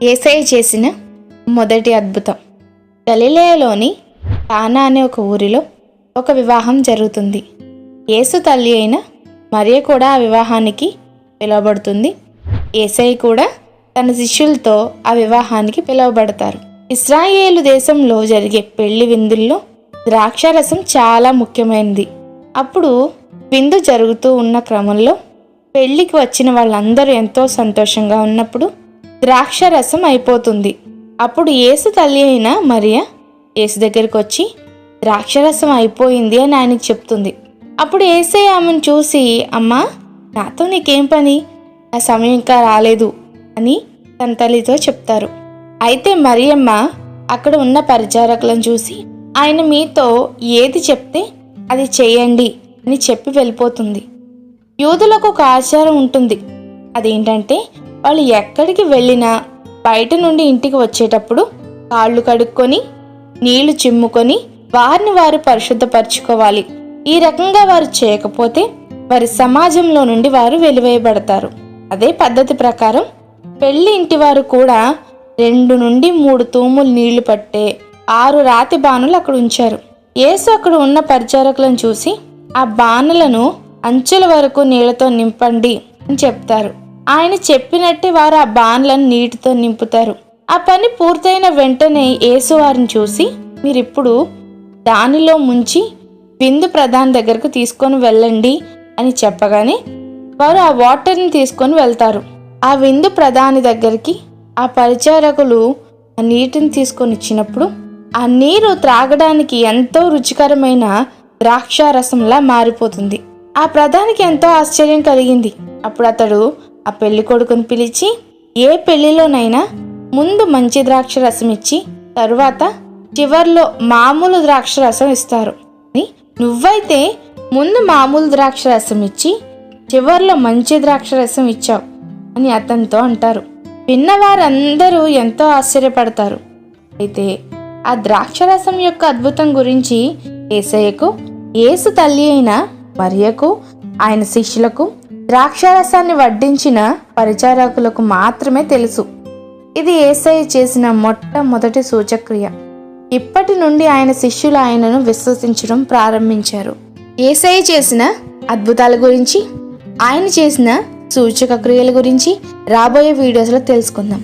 యేసయ్య చేసిన మొదటి అద్భుతం. గలిలయలోని కానా అనే ఒక ఊరిలో ఒక వివాహం జరుగుతుంది. యేసు తల్లి అయిన మరియ కూడా ఆ వివాహానికి పిలువబడుతుంది. యేసయ్య కూడా తన శిష్యులతో ఆ వివాహానికి పిలువబడతారు. ఇశ్రాయేలు దేశంలో జరిగే పెళ్లి విందుల్లో ద్రాక్షారసం చాలా ముఖ్యమైనది. అప్పుడు విందు జరుగుతూ ఉన్న క్రమంలో పెళ్లికి వచ్చిన వాళ్ళందరూ ఎంతో సంతోషంగా ఉన్నప్పుడు ద్రాక్షారసం అయిపోతుంది. అప్పుడు యేసు తల్లి అయిన మరియ యేసు దగ్గరికి వచ్చి ద్రాక్షారసం అయిపోయింది అని ఆయనకి చెప్తుంది. అప్పుడు యేసయ్య ఆమెను చూసి, అమ్మా, నాతో నీకేం పని, ఆ సమయం ఇంకా రాలేదు అని తన తల్లితో చెప్తారు. అయితే మరియమ్మ అక్కడ ఉన్న పరిచారకులను చూసి, ఆయన మీతో ఏది చెప్తే అది చేయండి అని చెప్పి వెళ్ళిపోతుంది. యూదులకు ఒక ఆచారం ఉంటుంది. అదేంటంటే వాళ్ళు ఎక్కడికి వెళ్ళినా బయట నుండి ఇంటికి వచ్చేటప్పుడు కాళ్ళు కడుక్కొని నీళ్లు చిమ్ముకొని వారిని వారు పరిశుద్ధపరచుకోవాలి. ఈ రకంగా వారు చేయకపోతే వారి సమాజంలో నుండి వారు వెలివేయబడతారు. అదే పద్ధతి ప్రకారం పెళ్లి ఇంటి వారు కూడా 2 నుండి 3 తూములు నీళ్లు పట్టే 6 రాతి బాణలు అక్కడ ఉంచారు. యేసు అక్కడ ఉన్న పరిచారకులను చూసి ఆ బాణలను అంచుల వరకు నీళ్లతో నింపండి అని చెప్తారు. ఆయన చెప్పినట్టే వారు ఆ బాణలను నీటితో నింపుతారు. ఆ పని పూర్తయిన వెంటనే యేసు వారిని చూసి, మీరిప్పుడు దానిలో ముంచి విందు ప్రధాని దగ్గరకు తీసుకొని వెళ్ళండి అని చెప్పగానే వారు ఆ వాటర్ని తీసుకొని వెళ్తారు. ఆ విందు ప్రధాని దగ్గరికి ఆ పరిచారకులు ఆ నీటిని తీసుకొని ఇచ్చినప్పుడు ఆ నీరు త్రాగడానికి ఎంతో రుచికరమైన ద్రాక్షారసంలా మారిపోతుంది. ఆ ప్రధానికి ఎంతో ఆశ్చర్యం కలిగింది. అప్పుడు అతడు ఆ పెళ్లి కొడుకుని పిలిచి, ఏ పెళ్లిలోనైనా ముందు మంచి ద్రాక్ష రసం ఇచ్చి తరువాత చివర్లో మామూలు ద్రాక్ష రసం ఇస్తారు, నువ్వైతే ముందు మామూలు ద్రాక్ష రసం ఇచ్చి చివర్లో మంచి ద్రాక్ష రసం ఇచ్చావు అని అతనితో అంటారు. విన్నవారందరూ ఎంతో ఆశ్చర్యపడతారు. అయితే ఆ ద్రాక్షరసం యొక్క అద్భుతం గురించి యేసయ్యకు, యేసు తల్లి అయిన మరియకు, ఆయన శిష్యులకు, ద్రాక్షారసాన్ని వడ్డించిన పరిచారకులకు మాత్రమే తెలుసు. ఇది యేసయ్య చేసిన మొట్టమొదటి సూచక్రియ. ఇప్పటి నుండి ఆయన శిష్యులు ఆయనను విశ్వసించడం ప్రారంభించారు. యేసయ్య చేసిన అద్భుతాల గురించి, ఆయన చేసిన సూచక క్రియల గురించి రాబోయే వీడియోస్లో తెలుసుకుందాం.